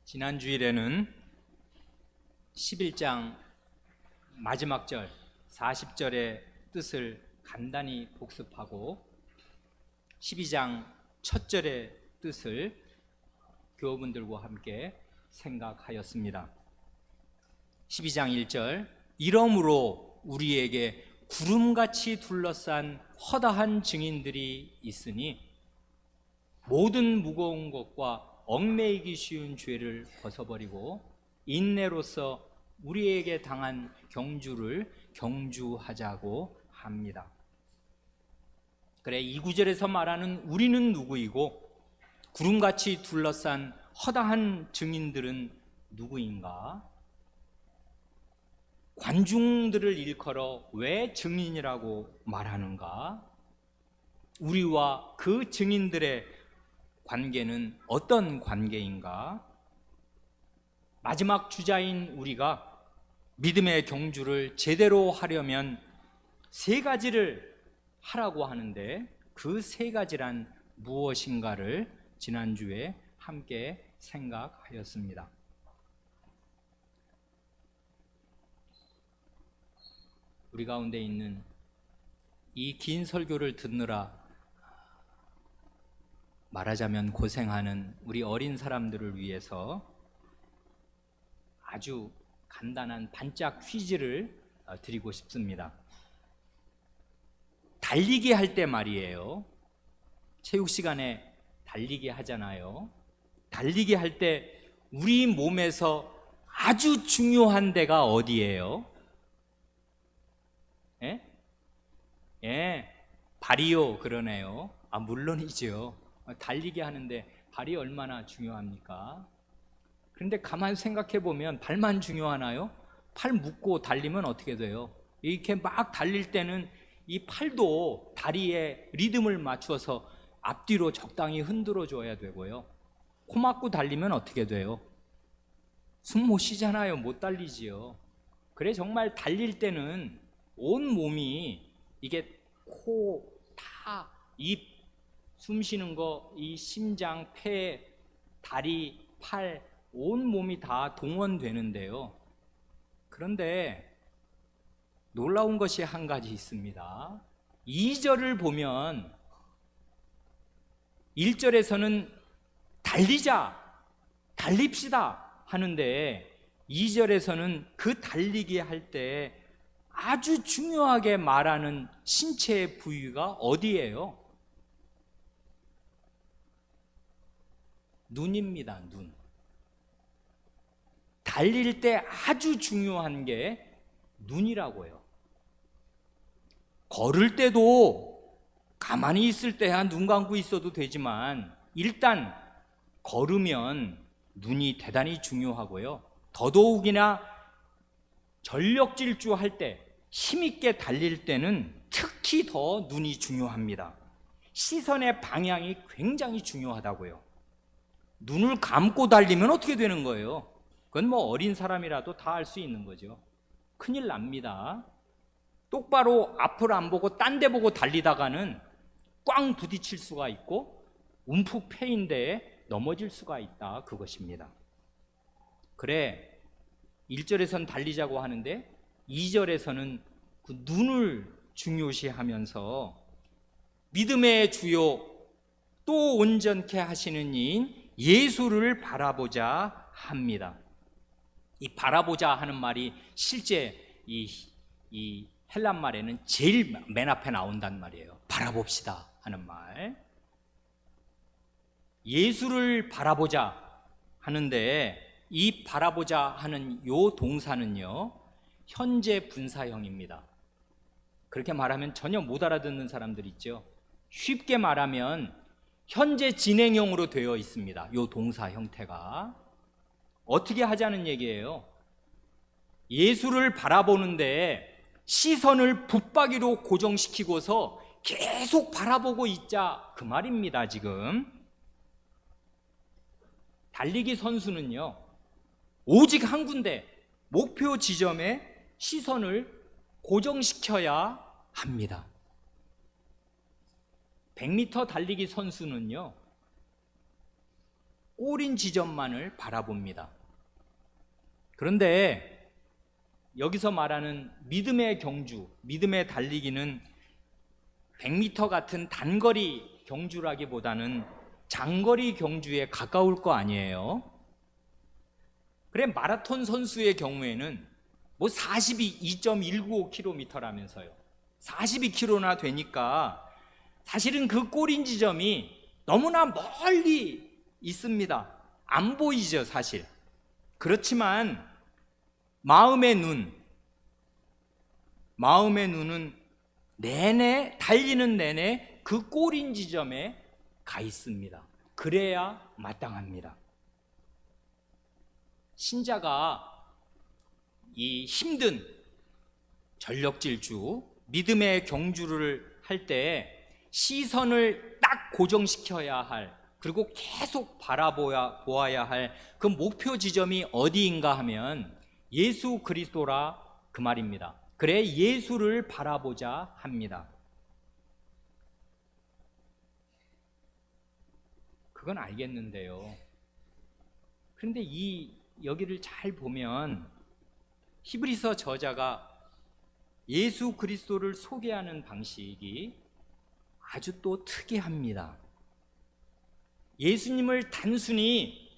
지난 주일에는 11장 마지막 절 40절의 뜻을 간단히 복습하고 12장 첫 절의 뜻을 교우분들과 함께 생각하였습니다. 12장 1절, 이러므로 우리에게 구름같이 둘러싼 허다한 증인들이 있으니 모든 무거운 것과 얽매이기 쉬운 죄를 벗어버리고 인내로서 우리에게 당한 경주를 경주하자고 합니다. 그래, 이 구절에서 말하는 우리는 누구이고 구름같이 둘러싼 허다한 증인들은 누구인가? 관중들을 일컬어 왜 증인이라고 말하는가? 우리와 그 증인들의 관계는 어떤 관계인가? 마지막 주자인 우리가 믿음의 경주를 제대로 하려면 세 가지를 하라고 하는데 그 세 가지란 무엇인가를 지난주에 함께 생각하였습니다. 우리 가운데 있는 이 긴 설교를 듣느라 말하자면 고생하는 우리 어린 사람들을 위해서 아주 간단한 반짝 퀴즈를 드리고 싶습니다. 달리기 할 때 말이에요. 체육 시간에 달리기 하잖아요. 달리기 할 때 우리 몸에서 아주 중요한 데가 어디예요? 발이요. 그러네요. 물론이죠. 달리기 하는데 발이 얼마나 중요합니까? 그런데 가만히 생각해 보면 발만 중요하나요? 팔 묶고 달리면 어떻게 돼요? 이렇게 막 달릴 때는 이 팔도 다리에 리듬을 맞춰서 앞뒤로 적당히 흔들어 줘야 되고요. 코 막고 달리면 어떻게 돼요? 숨 못 쉬잖아요. 못 달리지요. 그래, 정말 달릴 때는 온 몸이 이게 코, 타, 입, 숨 쉬는 거, 이 심장, 폐, 다리, 팔, 온 몸이 다 동원되는데요. 그런데 놀라운 것이 한 가지 있습니다. 2절을 보면 1절에서는 달리자, 달립시다 하는데 2절에서는 그 달리기 할 때 아주 중요하게 말하는 신체의 부위가 어디예요? 눈입니다. 눈. 달릴 때 아주 중요한 게 눈이라고요. 걸을 때도 가만히 있을 때야 눈 감고 있어도 되지만 일단 걸으면 눈이 대단히 중요하고요. 더더욱이나 전력 질주할 때, 힘있게 달릴 때는 특히 더 눈이 중요합니다. 시선의 방향이 굉장히 중요하다고요. 눈을 감고 달리면 어떻게 되는 거예요? 그건 뭐 어린 사람이라도 다 알 수 있는 거죠. 큰일 납니다. 똑바로 앞을 안 보고 딴 데 보고 달리다가는 꽝 부딪힐 수가 있고 움푹 패인 데에 넘어질 수가 있다, 그것입니다. 그래, 1절에서는 달리자고 하는데 2절에서는 그 눈을 중요시하면서 믿음의 주요 또 온전케 하시는 이인 예수를 바라보자 합니다. 이 바라보자 하는 말이 실제 이 헬란 말에는 제일 맨 앞에 나온단 말이에요. 바라봅시다 하는 말. 예수를 바라보자 하는데 이 바라보자 하는 요 동사는요, 현재 분사형입니다. 그렇게 말하면 전혀 못 알아듣는 사람들 있죠. 쉽게 말하면 현재 진행형으로 되어 있습니다. 요 동사 형태가. 어떻게 하자는 얘기예요? 예수를 바라보는데 시선을 붙박이로 고정시키고서 계속 바라보고 있자, 그 말입니다. 지금 달리기 선수는요, 오직 한 군데 목표 지점에 시선을 고정시켜야 합니다. 100m 달리기 선수는요, 꼬린 지점만을 바라봅니다. 그런데 여기서 말하는 믿음의 경주, 믿음의 달리기는 100m 같은 단거리 경주라기보다는 장거리 경주에 가까울 거 아니에요. 그래, 마라톤 선수의 경우에는 뭐 42.195km라면서요. 42km나 되니까 사실은 그 꼬린 지점이 너무나 멀리 있습니다. 안 보이죠, 사실. 그렇지만 마음의 눈은 내내, 달리는 내내 그 꼬린 지점에 가 있습니다. 그래야 마땅합니다. 신자가 이 힘든 전력질주, 믿음의 경주를 할 때 시선을 딱 고정시켜야 할, 그리고 계속 바라보아야 할 그 목표 지점이 어디인가 하면 예수 그리스도라 그 말입니다. 그래, 예수를 바라보자 합니다. 그건 알겠는데요. 그런데 여기를 잘 보면 히브리서 저자가 예수 그리스도를 소개하는 방식이 아주 또 특이합니다. 예수님을 단순히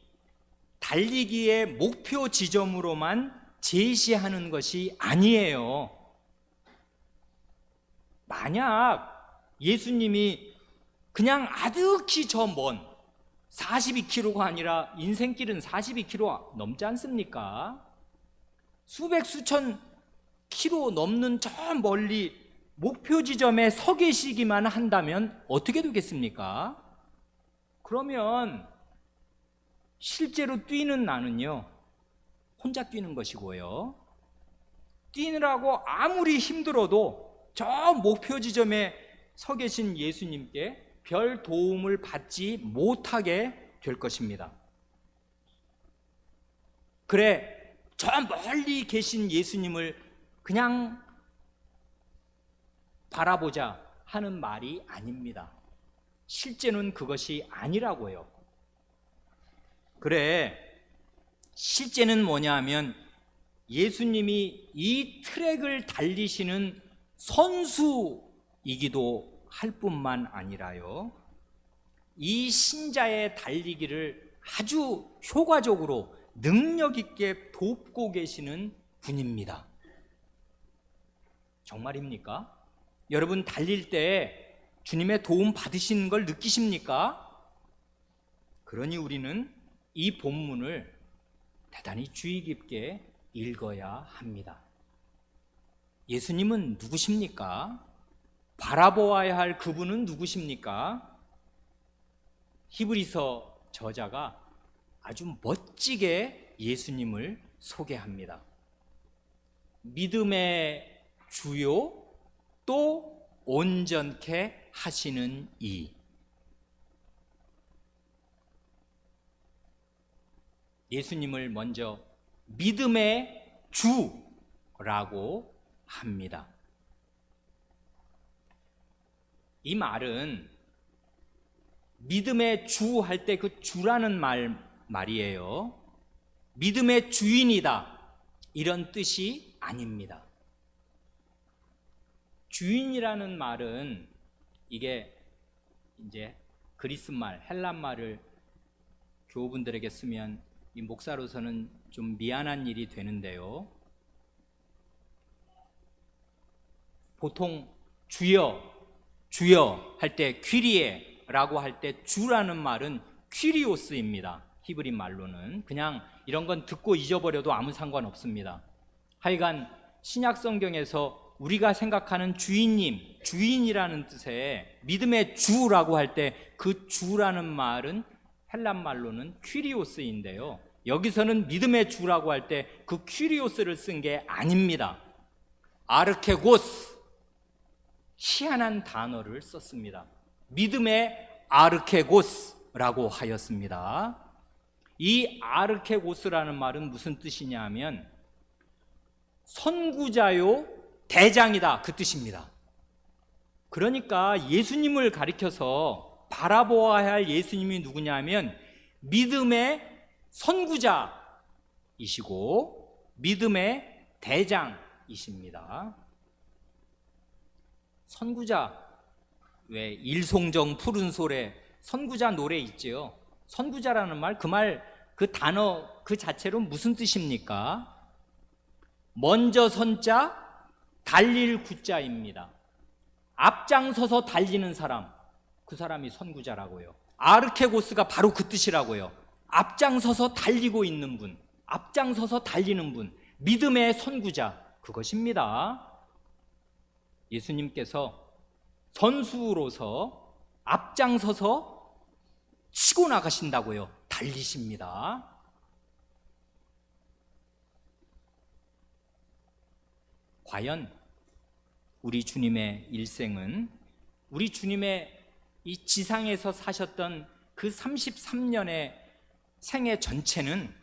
달리기의 목표 지점으로만 제시하는 것이 아니에요. 만약 예수님이 그냥 아득히 저 먼 42km가 아니라 인생길은 42km 넘지 않습니까? 수백 수천 킬로 넘는 저 멀리 목표 지점에 서 계시기만 한다면 어떻게 되겠습니까? 그러면 실제로 뛰는 나는요, 혼자 뛰는 것이고요, 뛰느라고 아무리 힘들어도 저 목표 지점에 서 계신 예수님께 별 도움을 받지 못하게 될 것입니다. 그래, 저 멀리 계신 예수님을 그냥 바라보자 하는 말이 아닙니다. 실제는 그것이 아니라고요. 그래, 실제는 뭐냐 하면 예수님이 이 트랙을 달리시는 선수이기도 할 뿐만 아니라요, 이 신자의 달리기를 아주 효과적으로 능력 있게 돕고 계시는 분입니다. 정말입니까? 여러분, 달릴 때 주님의 도움 받으시는 걸 느끼십니까? 그러니 우리는 이 본문을 대단히 주의 깊게 읽어야 합니다. 예수님은 누구십니까? 바라보아야 할 그분은 누구십니까? 히브리서 저자가 아주 멋지게 예수님을 소개합니다. 믿음의 주요 또 온전케 하시는 이. 예수님을 먼저 믿음의 주라고 합니다. 이 말은 믿음의 주 할 때 그 주라는 말이에요. 믿음의 주인이다, 이런 뜻이 아닙니다. 주인이라는 말은 이게 이제 그리스 말, 헬란 말을 교우분들에게 쓰면 이 목사로서는 좀 미안한 일이 되는데요. 보통 주여, 주여 할 때 퀴리에 라고 할 때 주라는 말은 퀴리오스입니다. 히브리 말로는. 그냥 이런 건 듣고 잊어버려도 아무 상관없습니다. 하여간 신약 성경에서 우리가 생각하는 주인님, 주인이라는 뜻의 믿음의 주라고 할 때 그 주라는 말은 헬란 말로는 퀴리오스인데요, 여기서는 믿음의 주라고 할 때 그 퀴리오스를 쓴 게 아닙니다. 아르케고스, 희한한 단어를 썼습니다. 믿음의 아르케고스라고 하였습니다. 이 아르케고스라는 말은 무슨 뜻이냐 하면 선구자요 대장이다, 그 뜻입니다. 그러니까 예수님을 가리켜서 바라보아야 할 예수님이 누구냐 하면 믿음의 선구자이시고 믿음의 대장이십니다. 선구자, 왜 일송정 푸른 소래 선구자 노래 있지요. 선구자라는 말, 그 단어 그 자체로 무슨 뜻입니까? 먼저 선자, 달릴 구자입니다. 앞장서서 달리는 사람, 그 사람이 선구자라고요. 아르케고스가 바로 그 뜻이라고요. 앞장서서 달리고 있는 분, 앞장서서 달리는 분, 믿음의 선구자, 그것입니다. 예수님께서 선수로서 앞장서서 치고 나가신다고요. 달리십니다. 과연 우리 주님의 일생은, 우리 주님의 이 지상에서 사셨던 그 33년의 생애 전체는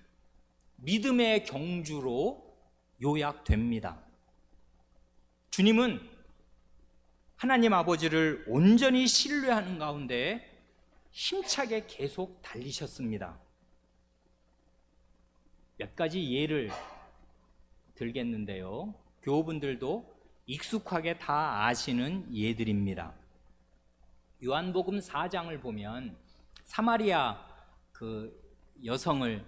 믿음의 경주로 요약됩니다. 주님은 하나님 아버지를 온전히 신뢰하는 가운데 힘차게 계속 달리셨습니다. 몇 가지 예를 들겠는데요. 교우분들도 익숙하게 다 아시는 예들입니다. 요한복음 4장을 보면 사마리아 그 여성을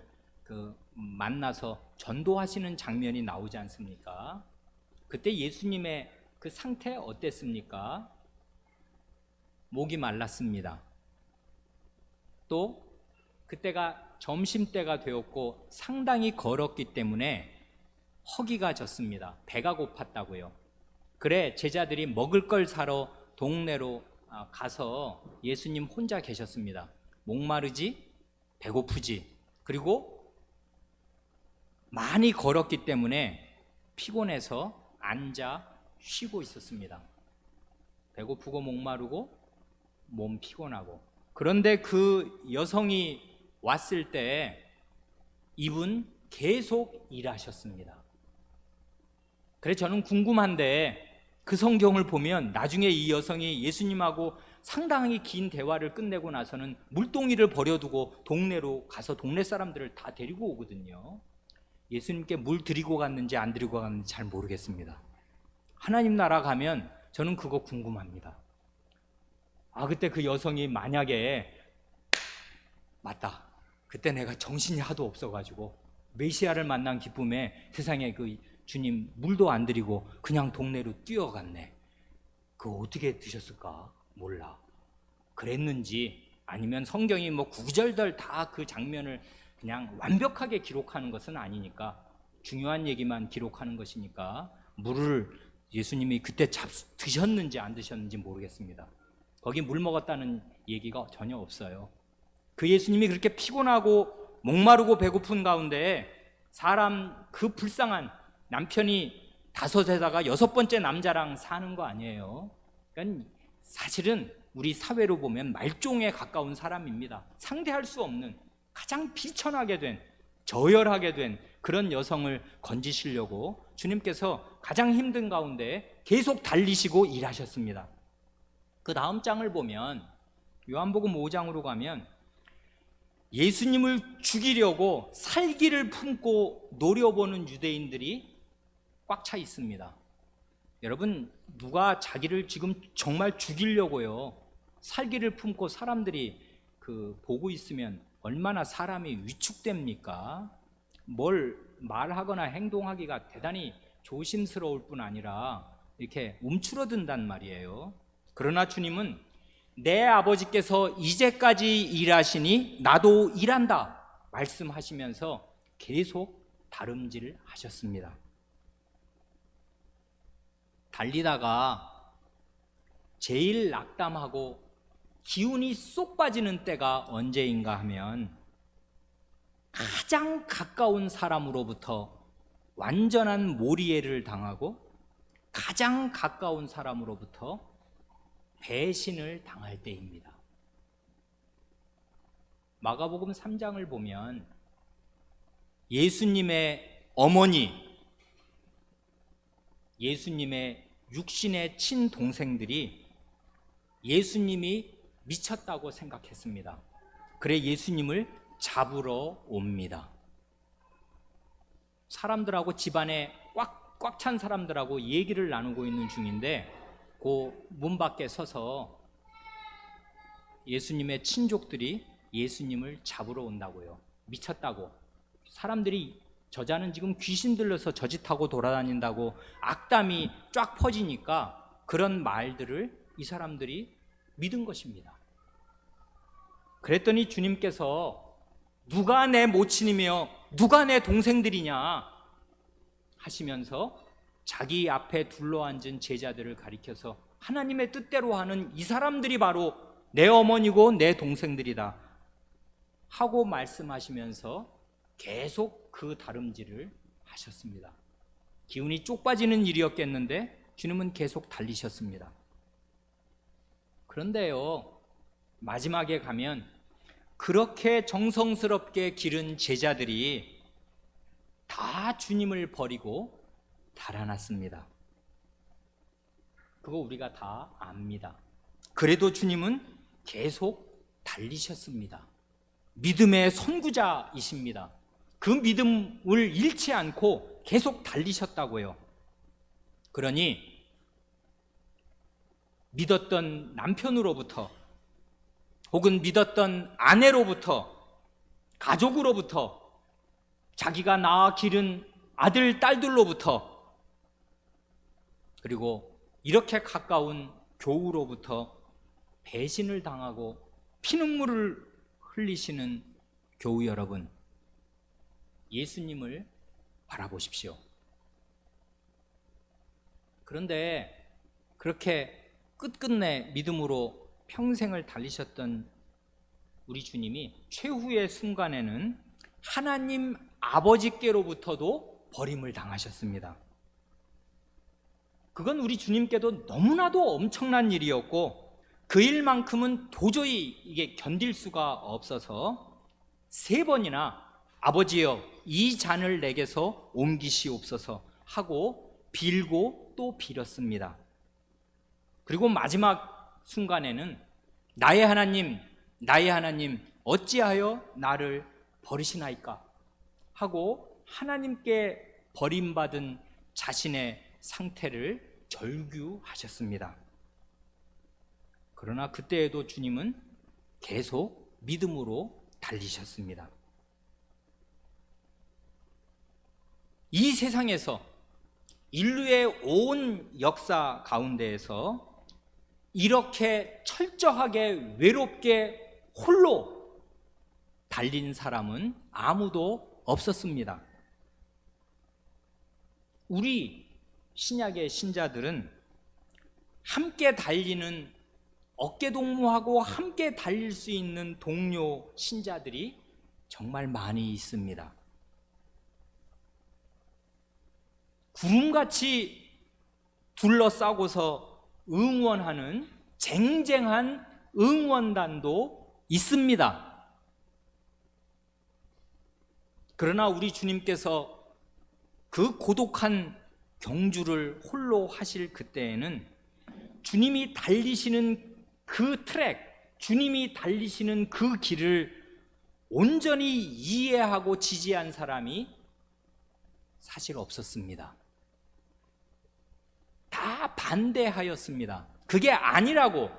만나서 전도하시는 장면이 나오지 않습니까? 그때 예수님의 그 상태 어땠습니까? 목이 말랐습니다. 또 그때가 점심때가 되었고 상당히 걸었기 때문에 허기가 졌습니다. 배가 고팠다고요. 그래 제자들이 먹을 걸 사러 동네로 가서 예수님 혼자 계셨습니다. 목마르지, 배고프지, 그리고 많이 걸었기 때문에 피곤해서 앉아 쉬고 있었습니다. 배고프고 목마르고 몸 피곤하고. 그런데 그 여성이 왔을 때 이분 계속 일하셨습니다. 그래서 저는 궁금한데 그 성경을 보면 나중에 이 여성이 예수님하고 상당히 긴 대화를 끝내고 나서는 물동이를 버려두고 동네로 가서 동네 사람들을 다 데리고 오거든요. 예수님께 물 드리고 갔는지 안 드리고 갔는지 잘 모르겠습니다. 하나님 나라 가면 저는 그거 궁금합니다. 그때 그 여성이 만약에 맞다, 그때 내가 정신이 하도 없어가지고 메시아를 만난 기쁨에 세상에 그 주님 물도 안 드리고 그냥 동네로 뛰어갔네. 그거 어떻게 드셨을까? 몰라. 그랬는지 아니면 성경이 뭐 구절들 다 그 장면을 그냥 완벽하게 기록하는 것은 아니니까 중요한 얘기만 기록하는 것이니까 물을 예수님이 그때 드셨는지 안 드셨는지 모르겠습니다. 거기 물 먹었다는 얘기가 전혀 없어요. 그 예수님이 그렇게 피곤하고 목마르고 배고픈 가운데 사람 그 불쌍한 남편이 5에다가 6번째 남자랑 사는 거 아니에요. 그러니까 사실은 우리 사회로 보면 말종에 가까운 사람입니다. 상대할 수 없는 가장 비천하게 된, 저열하게 된 그런 여성을 건지시려고 주님께서 가장 힘든 가운데 계속 달리시고 일하셨습니다. 그 다음 장을 보면 요한복음 5장으로 가면 예수님을 죽이려고 살기를 품고 노려보는 유대인들이 꽉 차 있습니다. 여러분, 누가 자기를 지금 정말 죽이려고요 살기를 품고 사람들이 보고 있으면 얼마나 사람이 위축됩니까? 뭘 말하거나 행동하기가 대단히 조심스러울 뿐 아니라 이렇게 움츠러든단 말이에요. 그러나 주님은 내 아버지께서 이제까지 일하시니 나도 일한다 말씀하시면서 계속 다름질을 하셨습니다. 달리다가 제일 낙담하고 기운이 쏙 빠지는 때가 언제인가 하면 가장 가까운 사람으로부터 완전한 몰이해를 당하고 가장 가까운 사람으로부터 배신을 당할 때입니다. 마가복음 3장을 보면 예수님의 어머니, 예수님의 육신의 친동생들이 예수님이 미쳤다고 생각했습니다. 그래 예수님을 잡으러 옵니다. 사람들하고 집안에 꽉 찬 사람들하고 얘기를 나누고 있는 중인데 그 문 밖에 서서 예수님의 친족들이 예수님을 잡으러 온다고요. 미쳤다고. 사람들이 저자는 지금 귀신 들려서 저짓하고 돌아다닌다고 악담이 쫙 퍼지니까 그런 말들을 이 사람들이 믿은 것입니다. 그랬더니 주님께서 누가 내 모친이며 누가 내 동생들이냐 하시면서 자기 앞에 둘러앉은 제자들을 가리켜서 하나님의 뜻대로 하는 이 사람들이 바로 내 어머니고 내 동생들이다 하고 말씀하시면서 계속 그 다름질을 하셨습니다. 기운이 쪽 빠지는 일이었겠는데 주님은 계속 달리셨습니다. 그런데요, 마지막에 가면 그렇게 정성스럽게 기른 제자들이 다 주님을 버리고 달아났습니다. 그거 우리가 다 압니다. 그래도 주님은 계속 달리셨습니다. 믿음의 선구자이십니다. 그 믿음을 잃지 않고 계속 달리셨다고요. 그러니 믿었던 남편으로부터 혹은 믿었던 아내로부터 가족으로부터 자기가 낳아 기른 아들, 딸들로부터 그리고 이렇게 가까운 교우로부터 배신을 당하고 피눈물을 흘리시는 교우 여러분, 예수님을 바라보십시오. 그런데 그렇게 끝끝내 믿음으로 평생을 달리셨던 우리 주님이 최후의 순간에는 하나님 아버지께로부터도 버림을 당하셨습니다. 그건 우리 주님께도 너무나도 엄청난 일이었고 그 일만큼은 도저히 이게 견딜 수가 없어서 3번이나 아버지여 이 잔을 내게서 옮기시옵소서 하고 빌고 또 빌었습니다. 그리고 마지막 순간에는 나의 하나님 어찌하여 나를 버리시나이까 하고 하나님께 버림받은 자신의 상태를 절규하셨습니다. 그러나 그때에도 주님은 계속 믿음으로 달리셨습니다. 이 세상에서 인류의 온 역사 가운데에서 이렇게 철저하게 외롭게 홀로 달린 사람은 아무도 없었습니다. 우리 신약의 신자들은 함께 달리는 어깨동무하고 함께 달릴 수 있는 동료 신자들이 정말 많이 있습니다. 구름같이 둘러싸고서 응원하는 쟁쟁한 응원단도 있습니다. 그러나 우리 주님께서 그 고독한 경주를 홀로 하실 그때에는 주님이 달리시는 그 트랙, 주님이 달리시는 그 길을 온전히 이해하고 지지한 사람이 사실 없었습니다. 다 반대하였습니다. 그게 아니라고,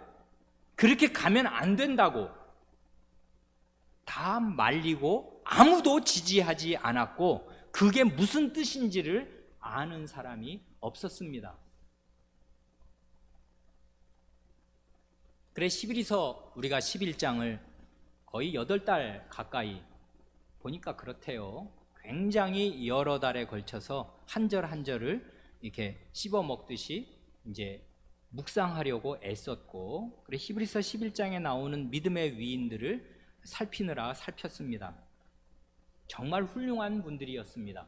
그렇게 가면 안 된다고 다 말리고 아무도 지지하지 않았고 그게 무슨 뜻인지를 아는 사람이 없었습니다. 그래 히브리서 우리가 11장을 거의 8달 가까이 보니까 그렇대요. 굉장히 여러 달에 걸쳐서 한 절 한 절을 이렇게 씹어 먹듯이 이제 묵상하려고 애썼고, 그래 히브리서 11장에 나오는 믿음의 위인들을 살피느라 살폈습니다. 정말 훌륭한 분들이었습니다.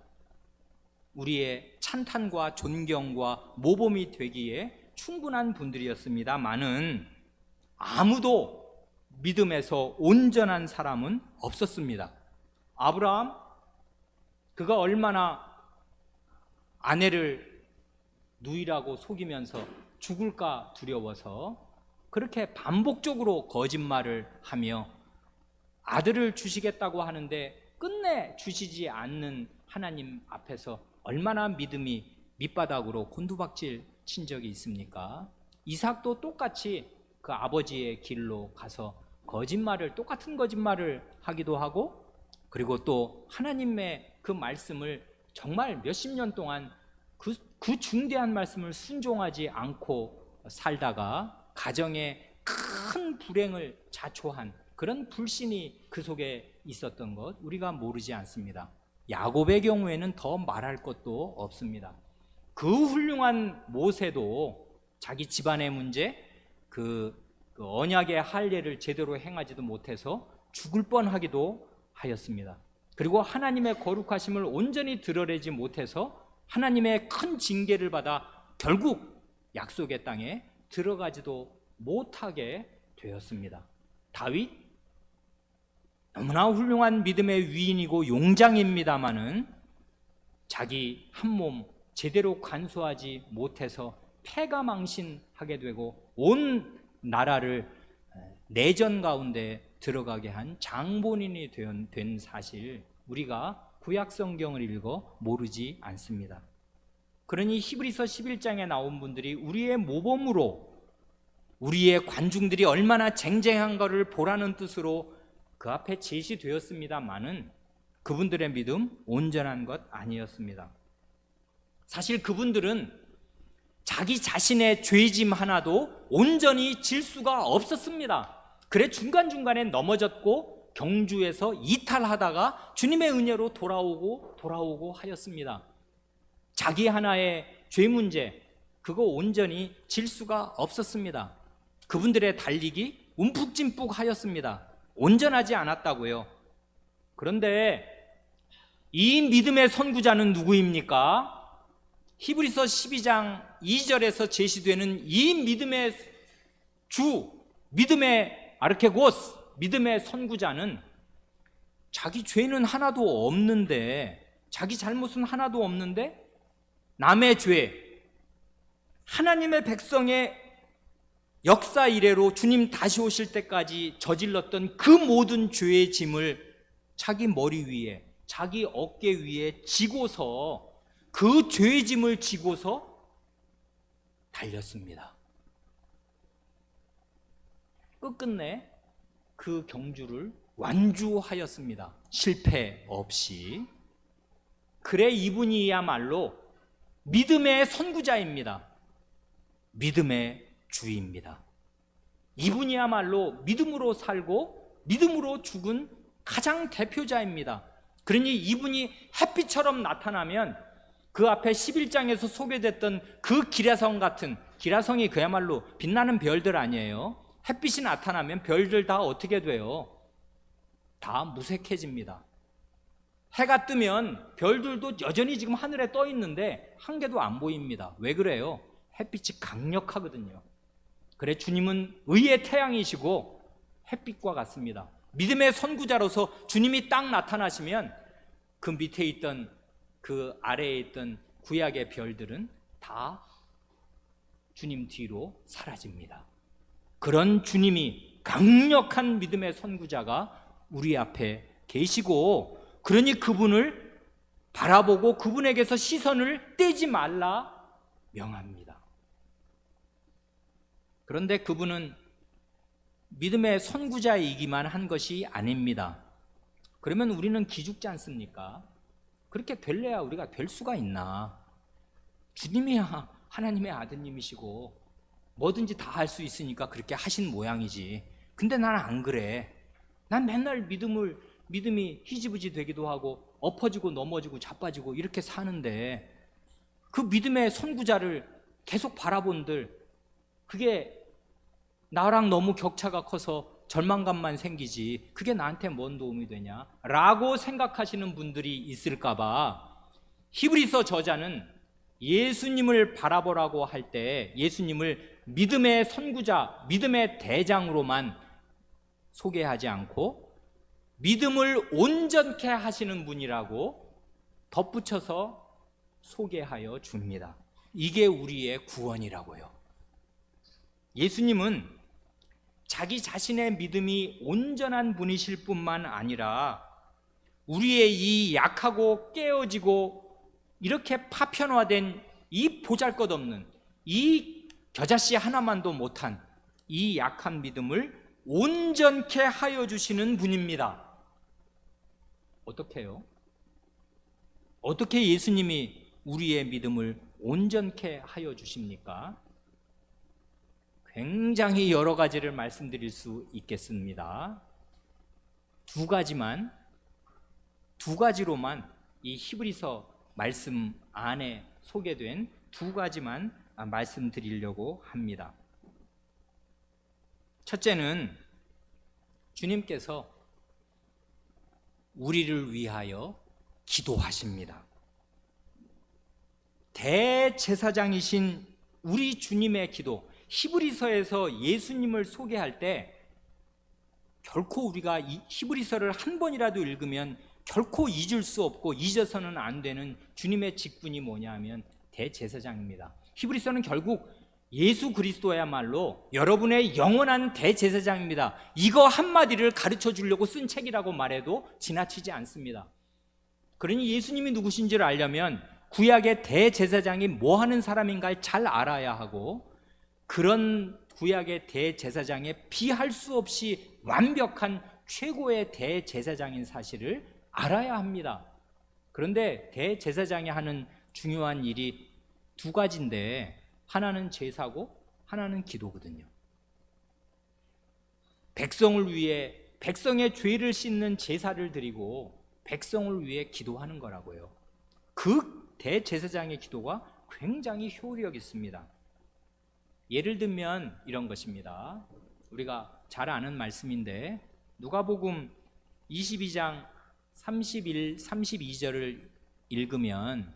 우리의 찬탄과 존경과 모범이 되기에 충분한 분들이었습니다만은 아무도 믿음에서 온전한 사람은 없었습니다. 아브라함, 그가 얼마나 아내를 누이라고 속이면서 죽을까 두려워서 그렇게 반복적으로 거짓말을 하며 아들을 주시겠다고 하는데 끝내 주시지 않는 하나님 앞에서 얼마나 믿음이 밑바닥으로 곤두박질 친 적이 있습니까? 이삭도 똑같이 그 아버지의 길로 가서 똑같은 거짓말을 하기도 하고, 그리고 또 하나님의 그 말씀을 정말 몇십 년 동안 그 중대한 말씀을 순종하지 않고 살다가 가정에 큰 불행을 자초한 그런 불신이 그 속에 있었던 것 우리가 모르지 않습니다. 야곱의 경우에는 더 말할 것도 없습니다. 그 훌륭한 모세도 자기 집안의 문제, 그 언약의 할례를 제대로 행하지도 못해서 죽을 뻔하기도 하였습니다. 그리고 하나님의 거룩하심을 온전히 드러내지 못해서 하나님의 큰 징계를 받아 결국 약속의 땅에 들어가지도 못하게 되었습니다. 다윗 너무나 훌륭한 믿음의 위인이고 용장입니다마는 자기 한 몸 제대로 간수하지 못해서 패가망신하게 되고 온 나라를 내전 가운데 들어가게 한 장본인이 된 사실 우리가 구약 성경을 읽어 모르지 않습니다. 그러니 히브리서 11장에 나온 분들이 우리의 모범으로 우리의 관중들이 얼마나 쟁쟁한 것을 보라는 뜻으로 그 앞에 제시되었습니다마는 그분들의 믿음 온전한 것 아니었습니다. 사실 그분들은 자기 자신의 죄짐 하나도 온전히 질 수가 없었습니다. 그래 중간중간에 넘어졌고 경주에서 이탈하다가 주님의 은혜로 돌아오고 하였습니다. 자기 하나의 죄 문제 그거 온전히 질 수가 없었습니다. 그분들의 달리기 움푹짐푹 하였습니다. 온전하지 않았다고요. 그런데 이 믿음의 선구자는 누구입니까? 히브리서 12장 2절에서 제시되는 이 믿음의 믿음의 아르케고스, 믿음의 선구자는 자기 죄는 하나도 없는데, 자기 잘못은 하나도 없는데 남의 죄, 하나님의 백성의 역사 이래로 주님 다시 오실 때까지 저질렀던 그 모든 죄의 짐을 자기 머리 위에, 자기 어깨 위에 지고서 그 죄의 짐을 지고서 달렸습니다. 끝끝내 그 경주를 완주하였습니다. 실패 없이. 그래 이분이야말로 믿음의 선구자입니다. 믿음의 주입니다. 이분이야말로 믿음으로 살고 믿음으로 죽은 가장 대표자입니다. 그러니 이분이 햇빛처럼 나타나면 그 앞에 11장에서 소개됐던 그 기라성 같은, 기라성이 그야말로 빛나는 별들 아니에요. 햇빛이 나타나면 별들 다 어떻게 돼요? 다 무색해집니다. 해가 뜨면 별들도 여전히 지금 하늘에 떠 있는데 한 개도 안 보입니다. 왜 그래요? 햇빛이 강력하거든요. 그래 주님은 의의 태양이시고 햇빛과 같습니다. 믿음의 선구자로서 주님이 딱 나타나시면 그 밑에 있던 그 아래에 있던 구약의 별들은 다 주님 뒤로 사라집니다. 그런 주님이 강력한 믿음의 선구자가 우리 앞에 계시고, 그러니 그분을 바라보고 그분에게서 시선을 떼지 말라 명합니다. 그런데 그분은 믿음의 선구자이기만 한 것이 아닙니다. 그러면 우리는 기죽지 않습니까? 그렇게 될래야 우리가 될 수가 있나? 주님이야 하나님의 아드님이시고 뭐든지 다 할 수 있으니까 그렇게 하신 모양이지. 근데 나는 안 그래. 난 맨날 믿음이 희지부지 되기도 하고 엎어지고 넘어지고 자빠지고 이렇게 사는데, 그 믿음의 선구자를 계속 바라본들 그게 나랑 너무 격차가 커서 절망감만 생기지 그게 나한테 뭔 도움이 되냐 라고 생각하시는 분들이 있을까봐 히브리서 저자는 예수님을 바라보라고 할 때 예수님을 믿음의 선구자, 믿음의 대장으로만 소개하지 않고 믿음을 온전케 하시는 분이라고 덧붙여서 소개하여 줍니다. 이게 우리의 구원이라고요. 예수님은 자기 자신의 믿음이 온전한 분이실 뿐만 아니라 우리의 이 약하고 깨어지고 이렇게 파편화된 이 보잘것없는 이 겨자씨 하나만도 못한 이 약한 믿음을 온전케 하여 주시는 분입니다. 어떻게 해요? 어떻게 예수님이 우리의 믿음을 온전케 하여 주십니까? 굉장히 여러 가지를 말씀드릴 수 있겠습니다. 두 가지로만 이 히브리서 말씀 안에 소개된 두 가지만 말씀드리려고 합니다. 첫째는 주님께서 우리를 위하여 기도하십니다. 대제사장이신 우리 주님의 기도, 히브리서에서 예수님을 소개할 때 결코 우리가 이 히브리서를 한 번이라도 읽으면 결코 잊을 수 없고 잊어서는 안 되는 주님의 직분이 뭐냐 하면 대제사장입니다. 히브리서는 결국 예수 그리스도야말로 여러분의 영원한 대제사장입니다. 이거 한마디를 가르쳐 주려고 쓴 책이라고 말해도 지나치지 않습니다. 그러니 예수님이 누구신지를 알려면 구약의 대제사장이 뭐 하는 사람인가를 잘 알아야 하고, 그런 구약의 대제사장에 비할 수 없이 완벽한 최고의 대제사장인 사실을 알아야 합니다. 그런데 대제사장이 하는 중요한 일이 두 가지인데, 하나는 제사고 하나는 기도거든요. 백성을 위해, 백성의 죄를 씻는 제사를 드리고 백성을 위해 기도하는 거라고요. 그 대제사장의 기도가 굉장히 효력 있습니다. 예를 들면 이런 것입니다. 우리가 잘 아는 말씀인데 누가복음 22장 31, 32절을 읽으면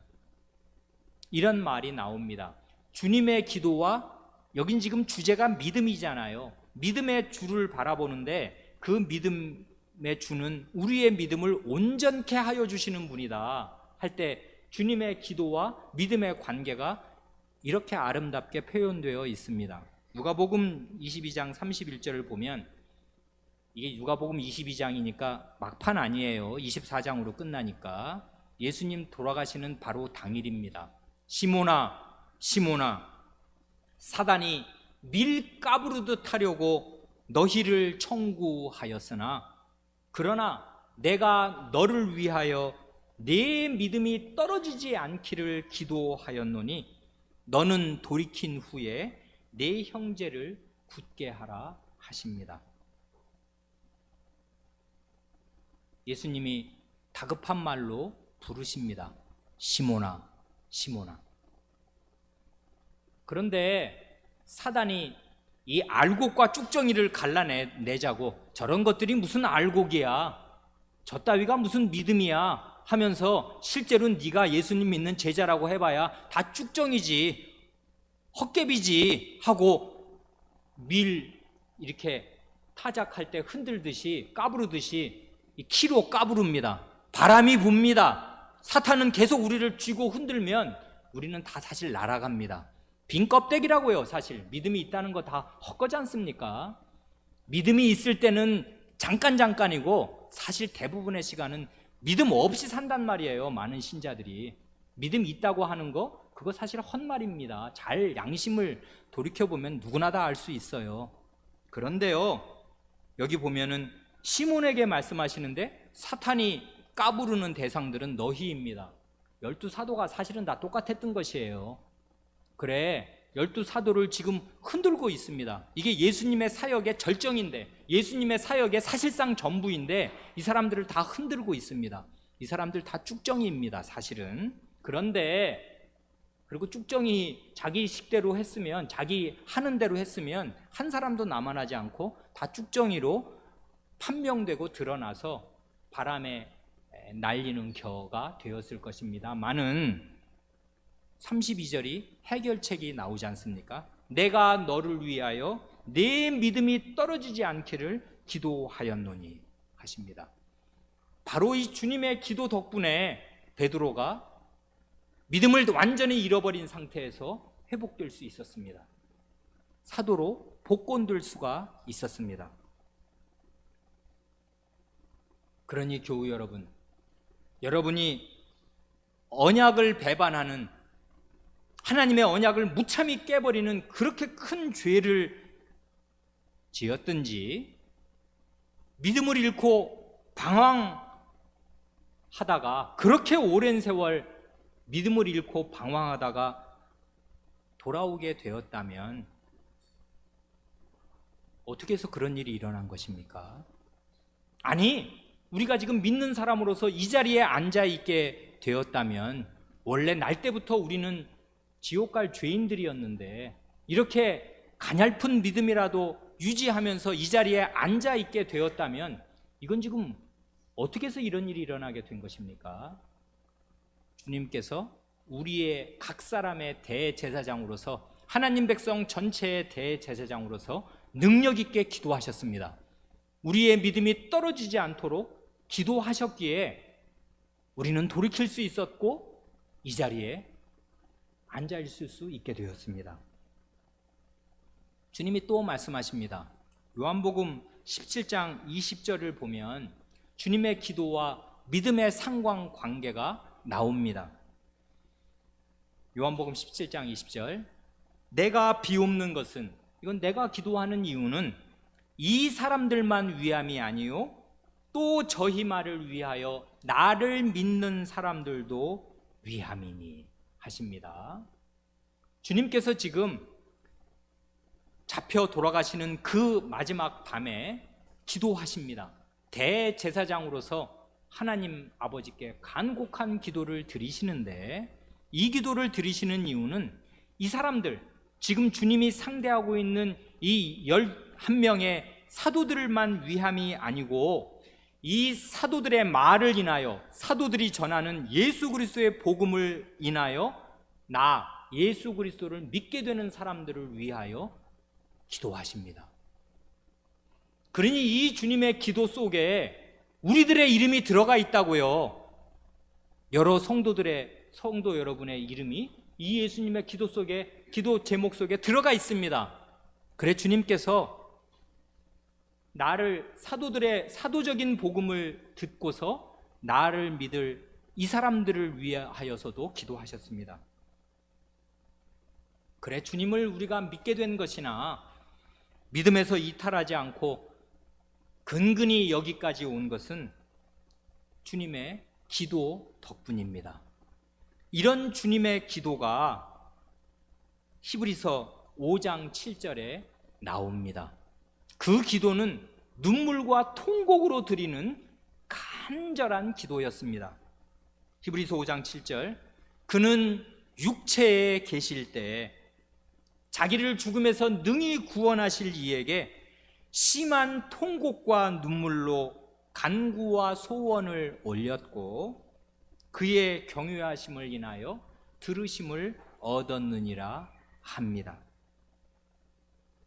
이런 말이 나옵니다. 주님의 기도와, 여긴 지금 주제가 믿음이잖아요. 믿음의 주를 바라보는데 그 믿음의 주는 우리의 믿음을 온전케 하여 주시는 분이다 할 때 주님의 기도와 믿음의 관계가 이렇게 아름답게 표현되어 있습니다. 누가복음 22장 31절을 보면, 이게 누가복음 22장이니까 막판 아니에요. 24장으로 끝나니까. 예수님 돌아가시는 바로 당일입니다. 시몬아, 시몬아, 사단이 밀 까부르듯 하려고 너희를 청구하였으나 그러나 내가 너를 위하여 네 믿음이 떨어지지 않기를 기도하였노니 너는 돌이킨 후에 네 형제를 굳게 하라 하십니다. 예수님이 다급한 말로 부르십니다. 시몬아, 시몬아. 그런데 사단이 이 알곡과 쭉정이를 갈라내자고, 저런 것들이 무슨 알곡이야, 저 따위가 무슨 믿음이야 하면서 실제로는 네가 예수님 믿는 제자라고 해봐야 다 쭉정이지, 헛개비지 하고 밀 이렇게 타작할 때 흔들듯이 까부르듯이 키로 까부릅니다. 바람이 붑니다. 사탄은 계속 우리를 쥐고 흔들면 우리는 다 사실 날아갑니다. 빈 껍데기라고요. 사실 믿음이 있다는 거 다 헛거지 않습니까? 믿음이 있을 때는 잠깐이고 사실 대부분의 시간은 믿음 없이 산단 말이에요. 많은 신자들이 믿음 있다고 하는 거, 그거 사실 헛말입니다. 잘 양심을 돌이켜보면 누구나 다 알 수 있어요. 그런데요, 여기 보면은 시몬에게 말씀하시는데 사탄이 까부르는 대상들은 너희입니다. 12사도가 사실은 다 똑같았던 것이에요. 그래, 12사도를 지금 흔들고 있습니다. 이게 예수님의 사역의 절정인데, 예수님의 사역의 사실상 전부인데 이 사람들을 다 흔들고 있습니다. 이 사람들 다 쭉정이입니다, 사실은. 그런데 그리고 쭉정이 자기 식대로 했으면, 자기 하는 대로 했으면 한 사람도 남아나지 않고 다 쭉정이로 판명되고 드러나서 바람에 날리는 겨가 되었을 것입니다만은 32절이 해결책이 나오지 않습니까? 내가 너를 위하여 내 믿음이 떨어지지 않기를 기도하였노니 하십니다. 바로 이 주님의 기도 덕분에 베드로가 믿음을 완전히 잃어버린 상태에서 회복될 수 있었습니다. 사도로 복권될 수가 있었습니다. 그러니 교우 여러분, 여러분이 언약을 배반하는, 하나님의 언약을 무참히 깨버리는 그렇게 큰 죄를 지었든지, 믿음을 잃고 방황하다가, 그렇게 오랜 세월 믿음을 잃고 방황하다가 돌아오게 되었다면 어떻게 해서 그런 일이 일어난 것입니까? 아니, 우리가 지금 믿는 사람으로서 이 자리에 앉아 있게 되었다면 원래 날 때부터 우리는 지옥 갈 죄인들이었는데 이렇게 가냘픈 믿음이라도 유지하면서 이 자리에 앉아 있게 되었다면 이건 지금 어떻게 해서 이런 일이 일어나게 된 것입니까? 주님께서 우리의 각 사람의 대제사장으로서, 하나님 백성 전체의 대제사장으로서 능력 있게 기도하셨습니다. 우리의 믿음이 떨어지지 않도록 기도하셨기에 우리는 돌이킬 수 있었고 이 자리에 앉아 있을 수 있게 되었습니다. 주님이 또 말씀하십니다. 요한복음 17장 20절을 보면 주님의 기도와 믿음의 상관관계가 나옵니다. 요한복음 17장 20절, 내가 비옵는 것은, 이건 내가 기도하는 이유는 이 사람들만 위함이 아니요 또 저희 말을 위하여 나를 믿는 사람들도 위함이니 하십니다. 주님께서 지금 잡혀 돌아가시는 그 마지막 밤에 기도하십니다. 대제사장으로서 하나님 아버지께 간곡한 기도를 드리시는데, 이 기도를 드리시는 이유는 이 사람들, 지금 주님이 상대하고 있는 이 11명의 사도들만 위함이 아니고 이 사도들의 말을 인하여, 사도들이 전하는 예수 그리스도의 복음을 인하여 나 예수 그리스도를 믿게 되는 사람들을 위하여 기도하십니다. 그러니 이 주님의 기도 속에 우리들의 이름이 들어가 있다고요. 여러 성도 여러분의 이름이 이 예수님의 기도 속에, 기도 제목 속에 들어가 있습니다. 그래 주님께서 나를, 사도들의 사도적인 복음을 듣고서 나를 믿을 이 사람들을 위하여서도 기도하셨습니다. 그래 주님을 우리가 믿게 된 것이나 믿음에서 이탈하지 않고 근근히 여기까지 온 것은 주님의 기도 덕분입니다. 이런 주님의 기도가 히브리서 5장 7절에 나옵니다. 그 기도는 눈물과 통곡으로 드리는 간절한 기도였습니다. 히브리서 5장 7절, 그는 육체에 계실 때 자기를 죽음에서 능히 구원하실 이에게 심한 통곡과 눈물로 간구와 소원을 올렸고 그의 경외하심을 인하여 들으심을 얻었느니라 합니다.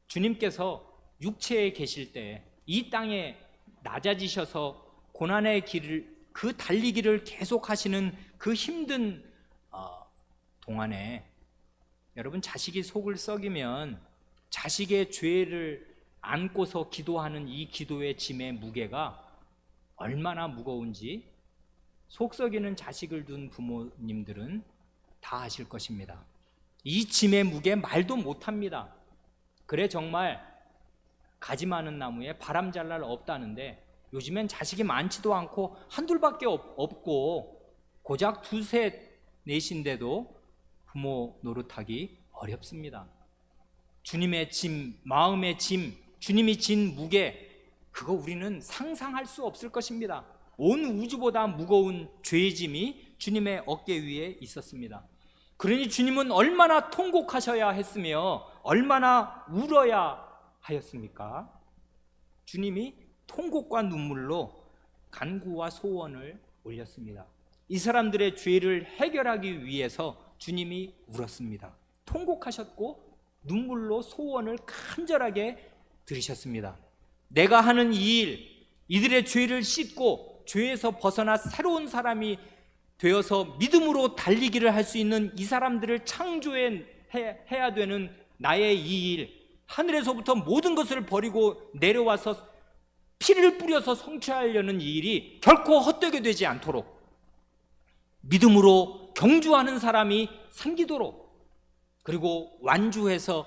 주님께서 육체에 계실 때 이 땅에 낮아지셔서 고난의 길을, 그 달리기를 계속 하시는 그 힘든 동안에 여러분, 자식이 속을 썩이면 자식의 죄를 안고서 기도하는 이 기도의 짐의 무게가 얼마나 무거운지 속 썩이는 자식을 둔 부모님들은 다 아실 것입니다. 이 짐의 무게 말도 못합니다. 그래 정말 가지 많은 나무에 바람 잘 날 없다는데 요즘엔 자식이 많지도 않고 한둘밖에 없고 고작 두셋 넷인데도 부모 노릇하기 어렵습니다. 주님의 짐, 마음의 짐, 주님이 진 무게, 그거 우리는 상상할 수 없을 것입니다. 온 우주보다 무거운 죄의 짐이 주님의 어깨 위에 있었습니다. 그러니 주님은 얼마나 통곡하셔야 했으며 얼마나 울어야 하였습니까? 주님이 통곡과 눈물로 간구와 소원을 올렸습니다. 이 사람들의 죄를 해결하기 위해서 주님이 울었습니다. 통곡하셨고 눈물로 소원을 간절하게 들으셨습니다. 내가 하는 이 일, 이들의 죄를 씻고 죄에서 벗어나 새로운 사람이 되어서 믿음으로 달리기를 할 수 있는 이 사람들을 창조해야 되는 나의 이 일, 하늘에서부터 모든 것을 버리고 내려와서 피를 뿌려서 성취하려는 이 일이 결코 헛되게 되지 않도록 믿음으로 경주하는 사람이 생기도록, 그리고 완주해서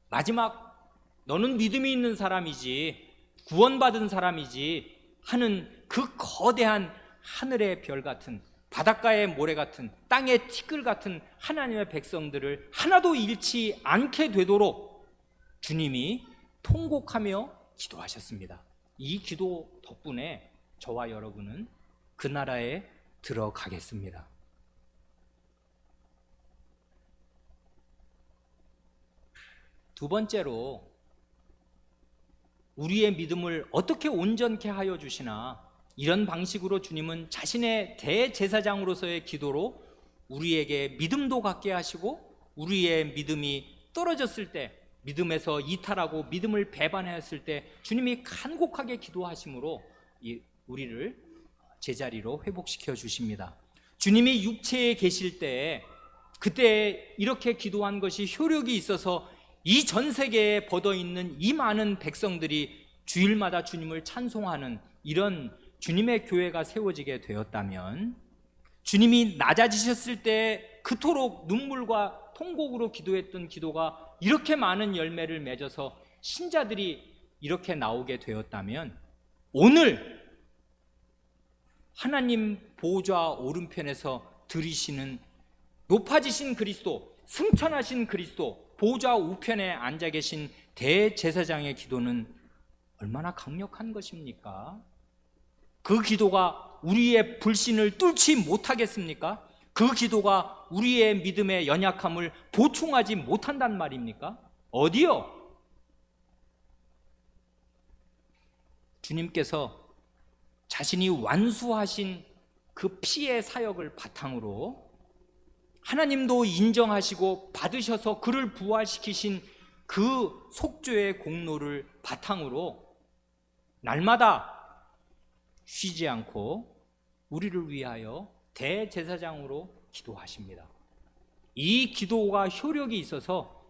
마지막 너는 믿음이 있는 사람이지, 구원받은 사람이지 하는 그 거대한 하늘의 별 같은, 바닷가의 모래 같은, 땅의 티끌 같은 하나님의 백성들을 하나도 잃지 않게 되도록 주님이 통곡하며 기도하셨습니다. 이 기도 덕분에 저와 여러분은 그 나라에 들어가겠습니다. 두 번째로, 우리의 믿음을 어떻게 온전케 하여 주시나, 이런 방식으로 주님은 자신의 대제사장으로서의 기도로 우리에게 믿음도 갖게 하시고, 우리의 믿음이 떨어졌을 때, 믿음에서 이탈하고 믿음을 배반하였을 때 주님이 간곡하게 기도하심으로 우리를 제자리로 회복시켜 주십니다. 주님이 육체에 계실 때, 그때 이렇게 기도한 것이 효력이 있어서 이 전 세계에 퍼져있는 이 많은 백성들이 주일마다 주님을 찬송하는 이런 주님의 교회가 세워지게 되었다면, 주님이 낮아지셨을 때 그토록 눈물과 통곡으로 기도했던 기도가 이렇게 많은 열매를 맺어서 신자들이 이렇게 나오게 되었다면, 오늘 하나님 보좌 오른편에서 들이시는 높아지신 그리스도, 승천하신 그리스도, 보좌 우편에 앉아 계신 대제사장의 기도는 얼마나 강력한 것입니까? 그 기도가 우리의 불신을 뚫지 못하겠습니까? 그 기도가 우리의 믿음의 연약함을 보충하지 못한단 말입니까? 어디요? 주님께서 자신이 완수하신 그 피의 사역을 바탕으로, 하나님도 인정하시고 받으셔서 그를 부활시키신 그 속죄의 공로를 바탕으로 날마다 쉬지 않고 우리를 위하여 대제사장으로 기도하십니다. 이 기도가 효력이 있어서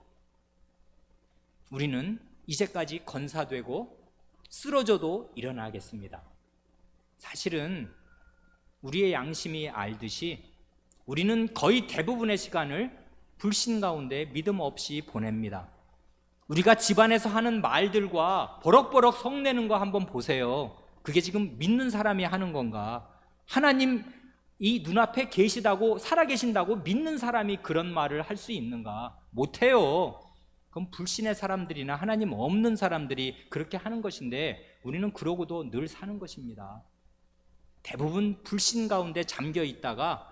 우리는 이제까지 건사되고 쓰러져도 일어나겠습니다. 사실은 우리의 양심이 알듯이 우리는 거의 대부분의 시간을 불신 가운데 믿음 없이 보냅니다. 우리가 집안에서 하는 말들과 버럭버럭 성내는 거 한번 보세요. 그게 지금 믿는 사람이 하는 건가? 하나님 이 눈앞에 계시다고, 살아계신다고 믿는 사람이 그런 말을 할 수 있는가? 못해요. 그럼 불신의 사람들이나 하나님 없는 사람들이 그렇게 하는 것인데, 우리는 그러고도 늘 사는 것입니다. 대부분 불신 가운데 잠겨 있다가